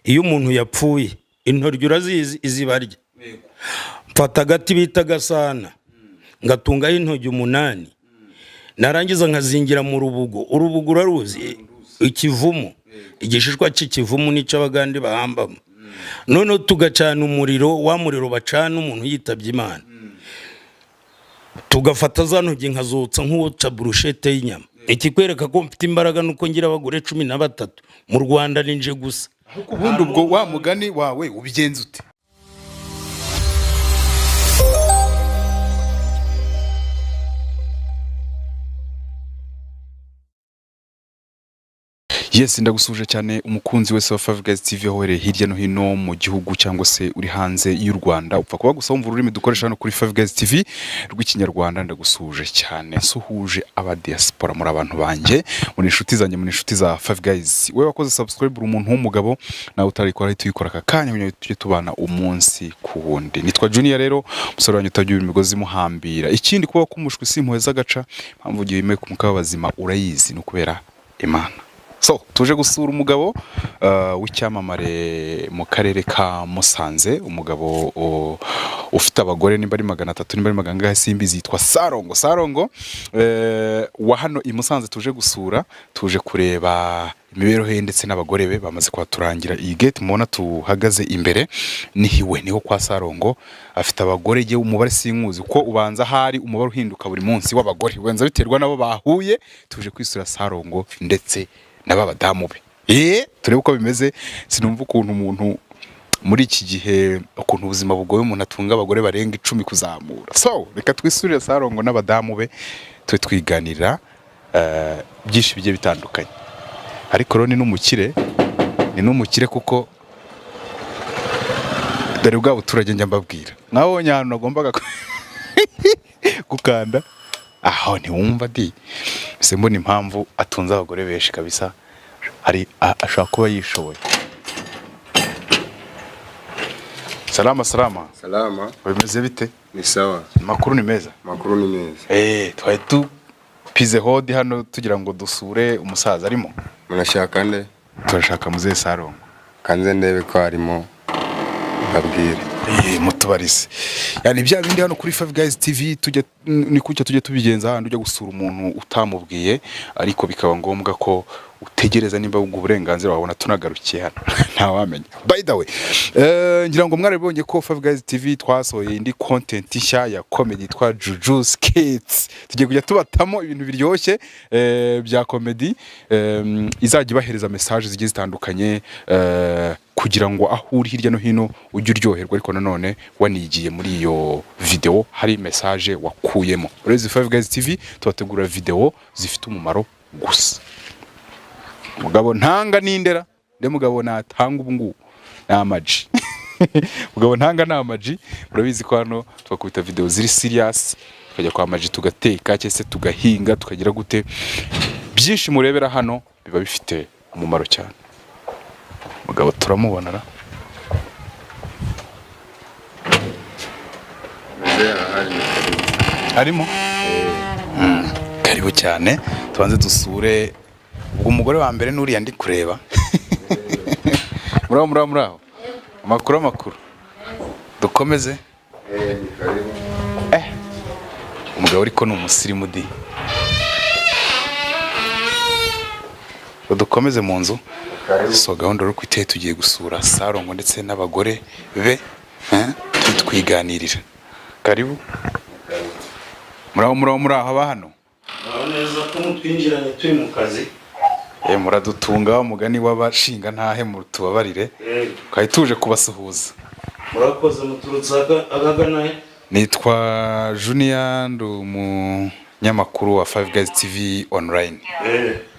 iyo umuntu yapfuye intoryi urazizi izibarya mfata agati bita gasana ngatungaho intoryi 8 narangiza nkazingira mu rubugo uraruzi ikivumu igishishwa cy'ikivumu n'icabagandi bahambamo none tugacana umuriro wa muriro bacana umuntu yitabye Imana tugafata za ntoryi nkazotsa nk'uca brushete y'inyama ikikwereka ko mfite imbaraga nuko ngira abagore 13 mu Rwanda ninje gusa ariko ubundi ubwo wa mugani wawe ubigenza ute? Yes, ndagusuje cyane umukunzi wese wa Five Guys TV aho hirya no hino mu gihugu cyangwa se uri hanze y'u Rwanda upfa kuba gusa wumva ururimi dukoresha hano kuri Five Guys TV rw'ikinyarwanda. Ndagusuje cyane suhuje aba diaspora muri abantu banje muri inshuti zanjye muri inshuti za Five Guys. Wewe wakoze subscribe umuntu w'umugabo nawe utarikora tuyikora akanya kugira tujye tubana umunsi ku wundi. Nitwa Junior rero umusore wanyu utagira imigozi muhambira. Ikindi kuba kumushwe simpuheza gaca mpamvu giye ime kumukabazima urayizi no kubera Imana. So, tuje gusura umugabo w'icyamamare mu karere ka Musanze, umugabo ufite abagore nimba ari 300 nimba ari 400 simbizi yitwa Sarongo wa hano i Musanze tuje gusura, tuje kureba imibereho ye ndetse n'abagore be bamaze kwaturangira iyi gate mubona tuhagaze imbere niho kwa Sarongo afite abagore je umubare sinkuzi uko ubanza hari umubare uhinduka buri munsi w'abagore wenza biterwa nabo bahuye. Tuje kwisura Sarongo ndetse n'abadamu be turebe uko bimeze. Sinumva ukuntu umuntu muri iki gihe ukuntu ubuzima bugoye umuntu atunga abagore barenga 10 kuzamura. So reka twisurire Sarongo n'abadamu be twe twiganira byinshi bigiye bitandukanye. Ariko roni n'umukire kuko dore bwa buturage njya mbabwira naho nyano nagombaga gukanda aho ntiwumva di se mbona impamvu atunza abagore benshi kabisa ari ashaka kuba yishoboye. Salama bimeze bite? Ni sawa. Makuru ni meza twari tupize hodi hano tugira ngo dusure umusaza arimo. Munashaka nde? Turashaka muze Sarongo kanze ndebe ko arimo babwire mutubarise. Yani bya bindi hano kuri Five Guys TV tujye ni kucyo tujye tubigenza handi ujya gusura umuntu utamubwiye ariko bikaba ngombwa ko utegereza nimba uburenganzira wabona tunagarukiye hano nta wamenya. By the way ngira ngo mwarabonye ko Five Guys TV twasohoye indi content nshya ya comedy twa Juju Skits tugiye kujya tubatamo ibintu biryoshye bya comedy izajya bahereza message zigiye zitandukanye kugira ngo aho uri hirya no hino ujye uryoherwa ariko nanone wanigiye muri iyo video hari message wakuyemo. Urezi Five Guys TV tubategura video zifite umumaro gusa. Mugabo ntanga nindera nde mugabo natanga ubungu n'amaji mugabo ntanga n'amaji. Urabizi ko hano twakubita video ziri serious tukajya kwa amaji tugateka cyese tugahinga tukagira gute byinshi murebera hano biba bifite umumaro cyane. Mugabo turamubonara harimo karibu cyane tubanze dusure ubwo umugore wa mbere nuri yandi kureba muraho amakuru dukomeze umugabo ariko ni umusirimu di dukomeze mu nzu. So gahunda ro kwiteye tugiye gusura Sarongo ndetse n'abagore be twiganirira. Karibu muraho aba hano neza ko mutwinjiranye turi mu kazi muradutunga umugani w'abashinga ntahe mu tubabarire kandi tuje kubasuhuza. Murakoze muturutsaga agagana. Nitwa Junior nyamakuru wa Five Guys TV online.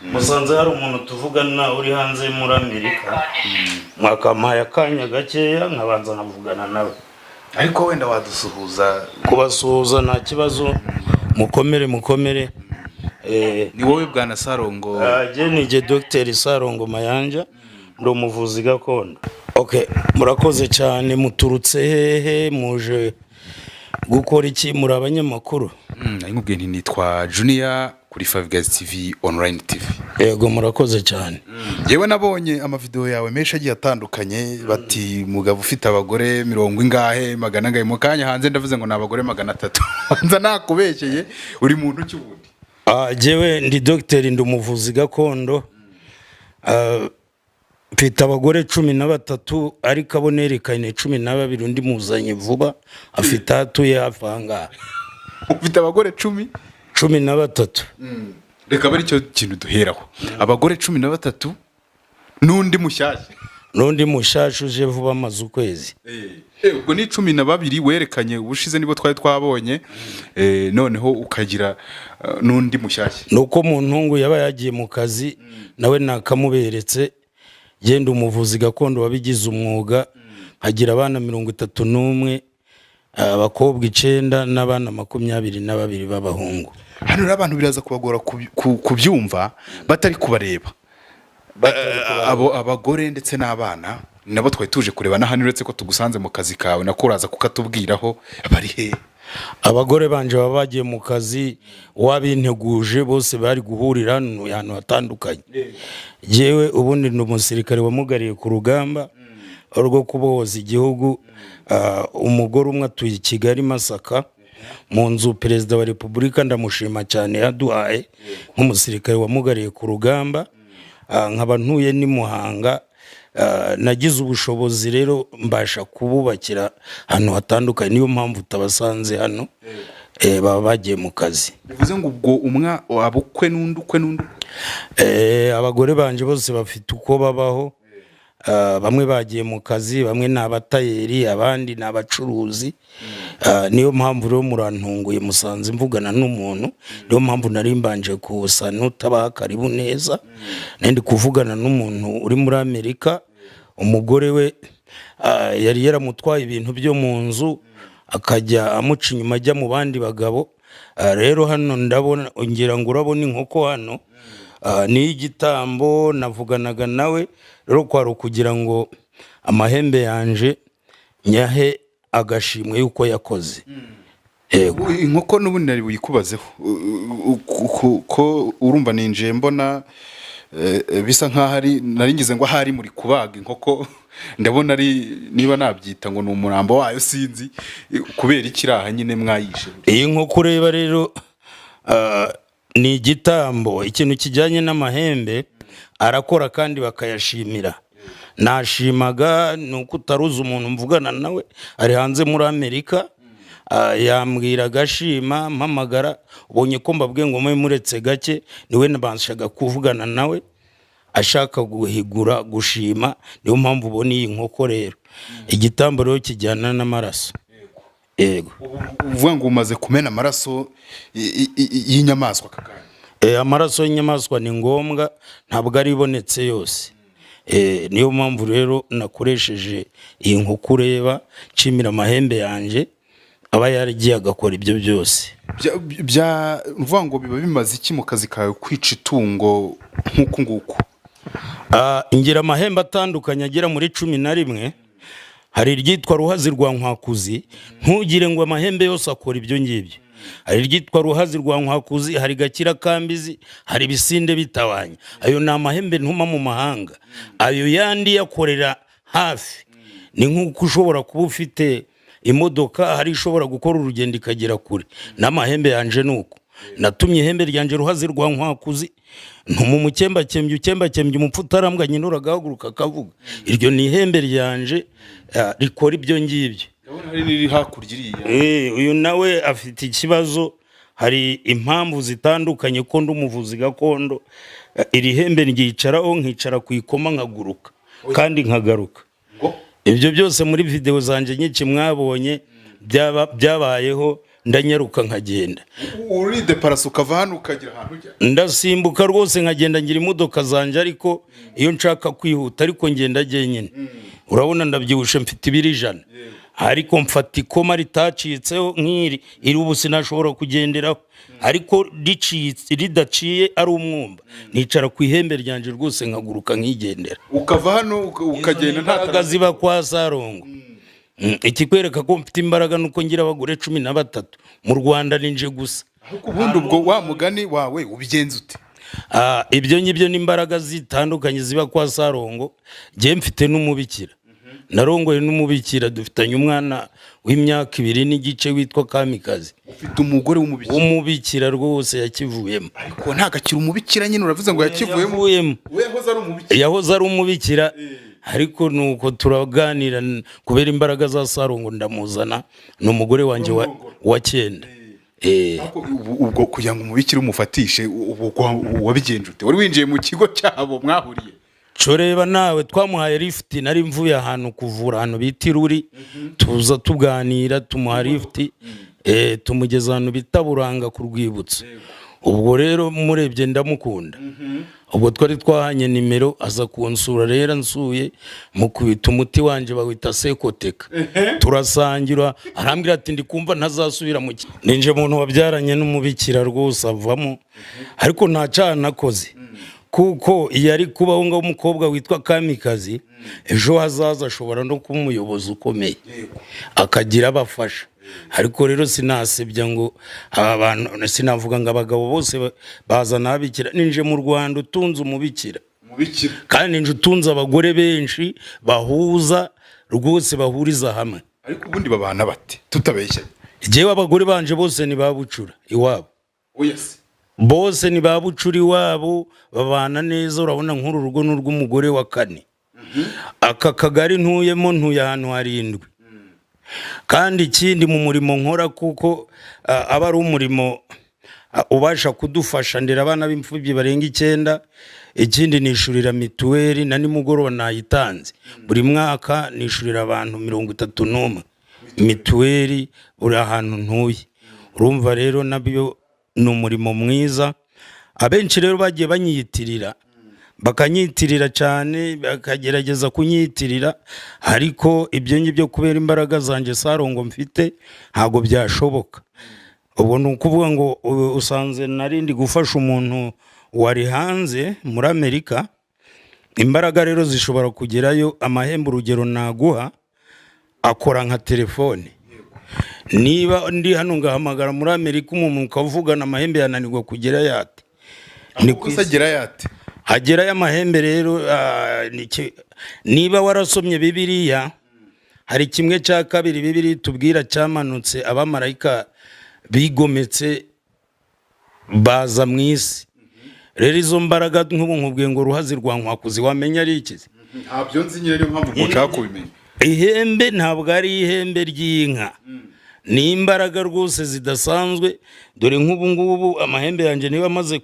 Musanze hari umuntu tuvugana uri hanze muri Amerika mwakampaye akanya gakeya nkabanza navugana nawe ariko wenda wadusuhuza. Kubasuhuza nta kibazo mukomere. Ni wowe bwana Sarongo? Je Dr Sarongo Mayanja ndo muvuzi gakondo. Okay, murakoze cyane muturutse hehe muje gukora iki muri abanyamakuru? Nkubwiye nitwa Junior kuri Five Guys TV online TV. yego murakoze cyane. Yewe nabonye amavideo yawe menshi agiye atandukanye bati mugabo ufite abagore 100 mu kanya hanze ndavuze ngo nabagore 300 hanza nakubeshye uri muntu cy'ubundi. Jewe ndi Dr. ndi umuvuzi gakondo. Mfite abagore 13 ariko abo nerekanye 12 undi muzanye vuba afite atuye afanga. Ufite abagore 13. Reka bari cyo kintu duheraho. Abagore 13 nundi mushyashya uje vuba amaze ukwezi. Ubwo ni 12 werekanye ubushize nibo twari twabonye noneho ukagira nundi mushyashya. Nuko mu ntungu yaba yagiye mu kazi nawe nakamuberetse genda umuvuzi gakondo wabigize umwuga hagira abana 31 abakobwa 9 n'abana 22 b'abahungu. Hano rero abantu biraza kubagora kubyumva batari kubareba. Abo abagore ndetse n'abana nabo twari tuje kureba hano uretse ko tugusanze mu kazi kawe nakuraza kukatubwiraho bari he. Abagore banje baba bagiye mu kazi wabinteguje bose bari guhurira ahantu hatandukanye. Jewe ubundi ndi umusirikare wamugariye ku rugamba rwo kubohoza igihugu. Umugore umwe atuye i Kigali Masaka mu nzu Perezida wa Repubulika ndamushima cyane yaduhaye nk'umusirikare wamugariye ku rugamba. Nkaba ntuye ni Muhanga. Nagize ubushobozi rero mbasha kububakira hano hatandukanye niyo mpamvu tabasanze hano baba bagiye mu kazi. Bivuze ngo ubwo umwa abukwe n'undukwe abagore banje bose bafite uko babaho. Bamwe bagiye mu kazi bamwe n'abatayeri abandi n'abacuruzi. Niyo mpamvu rero murantunguye musanze mvugana n'umuntu niyo mpamvu nari mbanje kusa nutabaha karibu neza. Nandi kuvugana n'umuntu uri muri Amerika. Umugore we yari yaramutwaye ibintu byo mu nzu akajya amuca inyuma ajya mu bandi bagabo. Rero hano ndabona ngira ngo urabona inkoko hano ni igitambo navuganaga nawe rero kwaro kugira ngo amahembe yanje nyahe agashimwe yuko yakoze. Yego inkoko n'ubundi nari buyikubazeho ko urumva ninje mbona bisa nk'ahari naringize ngo ahari muri kubaga inkoko ndabona ari niba nabyita ngo n'umurambo wayo sinzi kubera ikiraha nyine mwayishe. Iyi nkoko ureba rero ni igitambo ikintu kijyanye n'amahembe arakora kandi bakayashimira. Nashimaga nuko utaruza umuntu mvugana nawe ari hanze muri Amerika. Yambwira agashima mpamagara ubonye ko mbabwiye ngo muretse gake niwe nabanshaga kuvugana nawe ashaka guhigura gushima niyo mpamvu ubona iyi nkoko rero. Igitambo rero kijyana n'amaraso. Yego uvuga ngo umaze kumena amaraso y'inyamaswa kakanya. Amaraso y'inyamaswa ni ngombwa ntabwo ari ibonetse yose. Niyo mpamvu rero nakoresheje iyi nkoko ureba nshimira amahembe yanje aba yaragiye agakora ibyo byose. Uvuga ngo biba bimaze iki mu kazi kawe kwica itungo nk'uku nguku? Ngira amahembe atandukanye agera muri 11. Hari iryitwa ruhazi rwa nkwakuzi ntugire ngo amahembe yose akora ibyo ngibyo. Hari iryitwa ruhazi rwa nkwakuzi hari gakira kambizi hari ibisinde bitabanye. Ayo ni amahembe ntuma mu mahanga. Ayo yandi yakorera hafi. Ni nk'uko ushobora kuba ufite imodoka hari ishobora gukora urugendo ikagera kure. N'amahembe yanje nuko natumye ihembe ryanje ruhazi rwa nkwakuzi ntuma ukembakembye umupfutarambwa nyinura gahaguruka kavuga. Iryo ni ihembe ryanje rikora ibyo ngibyo. Hari niri hakurya iriya. Uyu nawe afite ikibazo hari impamvu zitandukanye ko ndumuvuzi gakondo. Iri hembe ngicaraho nkicara kuyikoma nkaguruka kandi nkagaruka. Ibyo byose muri video zanje nyinshi mwabonye byabayeho ndanyaruka nkagenda. Uri de parasuka vana ukagira ahantu ujya. Ndasimbuka rwose nkagenda ngira imodoka zanje ariko iyo nshaka kwihuta ariko ngenda jyenyine. Urabona ndabyibushe mfite 200 ariko mfata ikoma ritacitseho nk'iri iri ubu sinashobora kugenderaho ariko ridaciye ari umwumba nicara ku ihembe ryanje rwose nkaguruka nkigendera. Ukava hano ukagenda nta ziba kwa Sarongo. Ikikwereka ko mfite imbaraga nuko ngira abagore 13 mu Rwanda ninje gusa. Ariko ubundi ubwo wa mugani wawe ubigenza ute? ibyo ngibyo n'imbaraga zitandukanye ziba kwa Sarongo. Njye mfite n'umubikira, narongoye n'umubikira, dufitanye umwana w'imyaka 2 n'igice witwa Kamikazi. Ufite umugore w'umubikira rwose yakivuyemo. Ariko ntagakira umubikira nyine uravuze ngo yakivuyemo. We yahoze ari umubikira. Ariko nuko turaganira kubera imbaraga za Sarongo ndamuzana n'umugore wanje wa 9. Ubwo kugira ngo umubikira umufatishe wabigenje ute? Wari winjiye mu kigo cyabo mwahuriye? Choreba nawe twamuhaye lift, nari mvuye ahantu kuvura ahantu bita Iruri, tuza tuganira tumuha lift, tumugeza ahantu bita Buranga ku Rwibutso. Ubwo rero murebye ndamukunda. Ubwo twari twahanye nimero, aza kunsura rero nsuye mukubita umuti wanje bawita Sekoteka. Turasangira, arambwira ati ndikumva ntazasubira mu ninje muntu wabyaranye n'umubikira rwose avamo, ariko nta cyaha nakoze. Kuko yari kubaho ngo umukobwa witwa Kamikazi, ejo hazaza ashobora no kuba umuyobozi ukomeye akagira abafasha. Ariko rero sinasebya ngo abantu, sinavuga ngo abagabo bose bazana abikira. Ninje mu Rwanda utunze umubikira, kandi ninje utunze abagore benshi bahuza rwose, bahuriza hamwe. Ariko ubundi babana bate tutabeshya? Jewe abagore banje bose ni babucura iwabo. Yes. Bose ni babucuri wabo, babana neza. Urabona nk'uru rugo n'urw'umugore wa 4. Aka kagari ntuyemo ntuye ahantu 7. Kandi ikindi mu murimo nkora, kuko aba ari umurimo ubasha kudufasha, ndera abana b'imfubyi barenga 9. Ikindi nishurira mituweli, na nimugoroba nayitanze. Buri mwaka nishurira abantu 31 mituweli buri ahantu ntuye. Urumva rero nabyo ni umurimo mwiza. Abenshi rero bagiye banyiyitirira, bakanyitirira cyane, bakagerageza kunyitirira, ariko ibyo ngibyo kubera imbaraga zanje Sarongo mfite ntago byashoboka. Ubu ni ukuvuga ngo usanze narindi gufasha umuntu wari hanze muri Amerika, imbaraga rero zishobora kugerayo. Amahembe urugero naguha akora nka telefone. Niba ndi hano ngahamagara muri Amerika umuntu ukavugana, amahembe yananirwa kugera yate. Ni kusagera yate? Hagera y'amahembe rero. Niba warasomye Bibiliya, hari 1/2 Bibiliya tubwira cyamanutse abamarayika bigometse baza mu isi. Rero izo mbaraga nk'ubu nkubwiye ngo ruhazi rwa nkwakuzi wamenya ari ikizi? Ntabyo nzi nyine, niyo mpamvu mushaka kubimenya. Ihembe ntabwo ari ihembe ry'inka, ni imbaraga rwose zidasanzwe. Dore nk'ubu ngubu amahembe yanjye niba amaze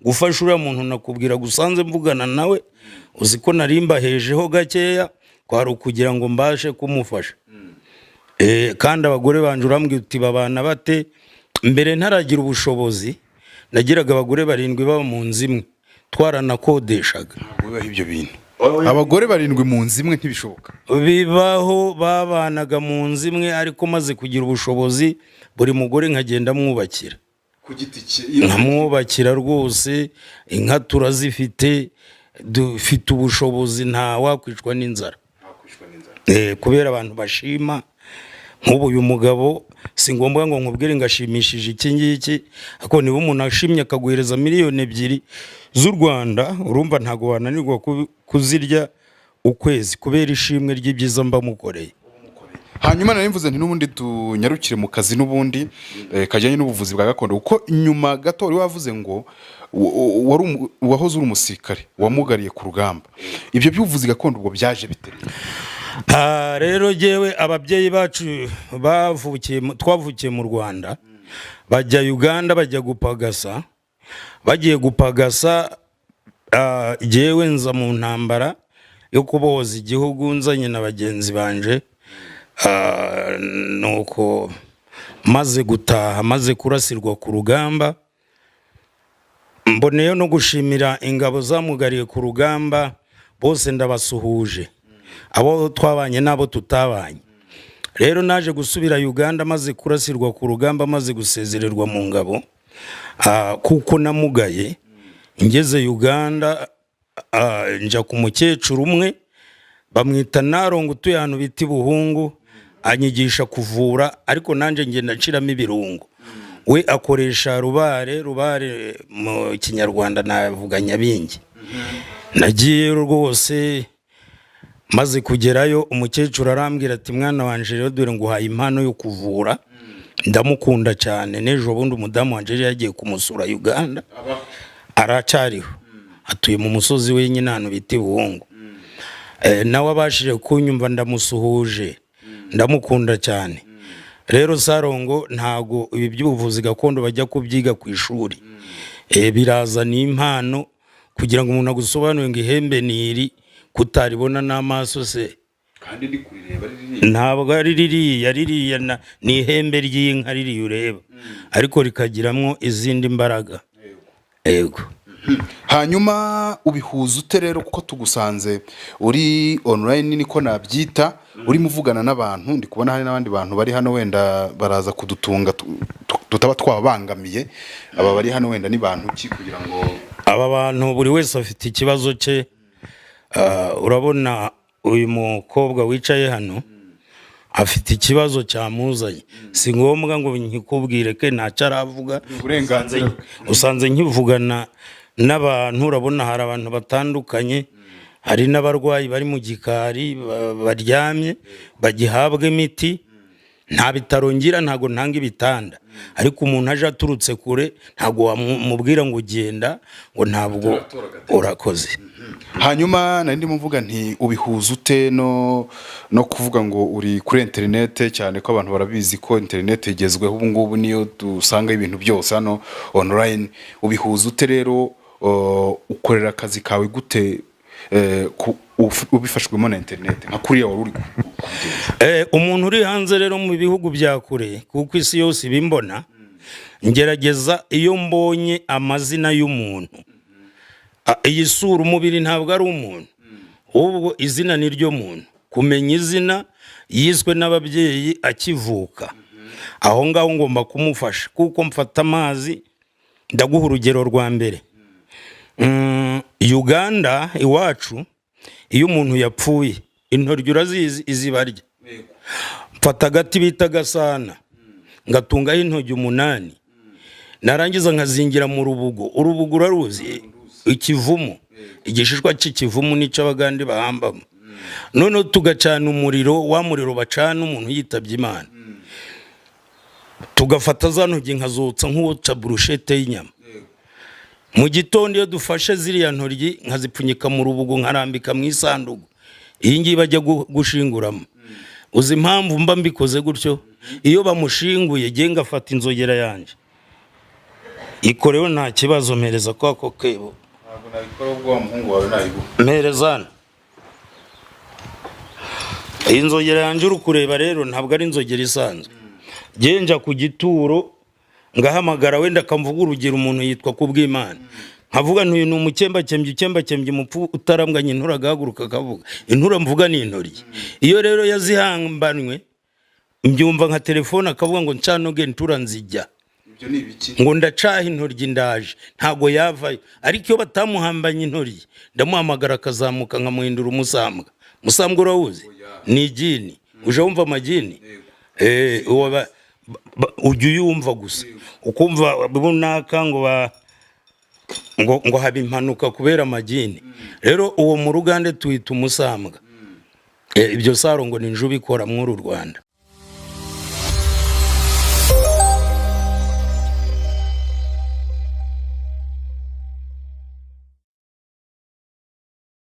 gufasha uriya muntu nakubwira gusanze mvugana nawe, uziko narimba hejeho gakeya kwari ukugira ngo mbashe kumufasha. Kandi abagore banje urambwira uti babana bate? Mbere ntaragira ubushobozi nagiraga abagore 7 baba mu nzu imwe, twaranakodeshaga. Bibaho ibyo bintu? Abagore 7 mu nzu imwe ntibishoboka? Bibaho, babanaga mu nzu imwe, ariko maze kugira ubushobozi buri mugore nkagenda mwubakira ku giti cye, nkamwubakira rwose. Inka turazifite, dufite ubushobozi, nta wakwicwa n'inzara. Kubera abantu bashima. Nk'ubu uyu mugabo si ngombwa ngo nkubwire ngashimishije iki ngiki, ariko niba umuntu ashimye akaguhereza miliyoni 2 z'u Rwanda, urumva ntago wananirwa kuzirya ukwezi kubera ishimwe ry'ibyiza mba mukoreye. Hanyuma narimvuze nti n'ubundi tunyarukire mu kazi n'ubundi kajyanye n'ubuvuzi bwa gakondo, uko nyuma gato wari wavuze ngo wahoze uri umusirikare wamugariye ku rugamba. Ibyo by'ubuvuzi gakondo ubwo byaje bitereye? Rero jewe ababyeyi bacu twavukiye mu Rwanda, bajya Uganda, bajya gupagasa. Bagiye gupagasa, jewe nza mu ntambara yo kubohoza igihugu nzanye na bagenzi banje. Nuko maze gutaha, maze kurasirwa ku rugamba, mboneyo no gushimira ingabo zamugariye ku rugamba bose, ndabasuhuje. Abo twabanye nabo tutabanye. Rero naje gusubira Uganda maze kurasirwa ku rugamba, maze gusezererwa mu ngabo, kuko namugaye. Ngeze Uganda, nja ku mukecuru umwe bamwita Narongo, utuye ahantu bita Buhungu, anyigisha kuvura, ariko nanje ngenda nshiramo ibirungo. we akoresha rubare mu kinyarwanda navuga nyabingi. Nagiye rwose maze kugerayo umukecuru arambwira ati mwana wanje rero dore nguhaye impano yo kuvura, ndamukunda cyane. Nejo bundi umudamu wanje yagiye kumusura Uganda, aracariho, atuye mu musozi wenyine hano bita Buhungu. Nawe abashije kunyumva, ndamusuhuje, ndamukunda cyane. Rero Sarongo ntago ibi by'ubuvuzi gakondo bajya kubyiga ku ishuri, biraza ni impano kugira ngo umuntu agusobanure ngo ihembe niri kutaribona n'amaso se, kandi ndi kurireba riri ntabwo ari ririya ni ihembe ry'inka riri ureba, ariko rikagiramwo izindi mbaraga. Yego. Hanyuma ubihuza ute rero, kuko tugusanze uri online niko nabyita, uri muvugana n'abantu, ndi kubona hari n'abandi bantu bari hano wenda baraza kudutunga tutaba twabangamiye. Aba bari hano wenda ni bantu ki, kugira ngo aba bantu buri wese afite ikibazo cye. Urabona uyu mukobwa wicaye hano afite ikibazo cyamuzanye, si ngombwa ngo nkikubwire ke ntacyo aravuga. uburenganzira Usanze nkivugana n'abantu, urabona hari abantu batandukanye, hari n'abarwayi bari mu gikari baryamye bagihabwa imiti. Nta bitaro ngira, ntago ntanga ibitanda, ariko umuntu aje aturutse kure ntago wamubwira ngo ugenda ngo ntabwo urakoze. Hanyuma nari ndimo mvuga nti ubihuza ute no kuvuga ngo uri kuri internet, cyane ko abantu barabizi ko internet igezweho ubu ngubu niyo dusanga ibintu byose hano online. Ubihuza ute rero, ukorera akazi kawe gute ubifashwemo na internet nka kuriya wari uri kubigenza? Umuntu uri hanze rero mu bihugu bya kure, kuko isi yose bimbona, ngerageza iyo mbonye amazina y'umuntu, iyi sura umubiri ntabwo ari umuntu, ubwo izina ni ryo muntu. Kumenya izina yiswe n'ababyeyi akivuka, aho ngaho ngomba kumufasha, kuko mfata amazi. Ndaguha urugero rwa mbere. Uganda iwacu iyo umuntu yapfuye, intoryi urazizi izibarya. Mfata agati bita gasana, ngatungaho intoryi 8, narangiza nkazingira mu rubugo. Urubugo uraruzi, ikivumu, igishishwa cy'ikivumu nico abagande bahambamo. None tugacana umuriro, wa muriro bacana umuntu yitabye Imana, tugafata za ntoryi nkazotsa nk'uca brushete y'inyama. Mu gitondo iyo dufashe ziriya ntoryi nkazipfunyika mu rubugo, nkarambika mu isanduku, iyi ngiyi bajya gushinguramo. Uzi impamvu mba mbikoze gutyo? Iyo bamushinguye giye ngafata inzogera yanje, ikorewe nta kibazo, mpereza kwako kebo. Ntabwo nabikora ubwo wa muhungu wawe nayibu. Mperezana inzogera yanje uri kureba rero ntabwo ari inzogera isanzwe. Genja ku gituro ngahamagara, wenda kamvuga urugero umuntu yitwa Kubwimana, nkavuga ntuyu ni umukembakembye umupfu utarambwanye intura, agahaguruka akavuga. Intura mvuga ni intoryi. Iyo rero yazihambanwe mbyumva nka telefone akavuga ngo ncanoge intura nzijya, Ibyo ni ibiki? ngo ndacaha intoryi ndaje, ntago yavayo. Ariko iyo batamuhambanye intoryi, ndamuhamagara akazamuka nkamuhindura umusambwa. Musambwa urawuzi? Ni igini. Uje wumva amagini? Ujya uyumva gusa, ukumva bunaka ngo haba impanuka kubera amagini. Rero uwo mu Rugande tuhita umusambwa. Ibyo Sarongo ni nje ubikora muri Rwanda.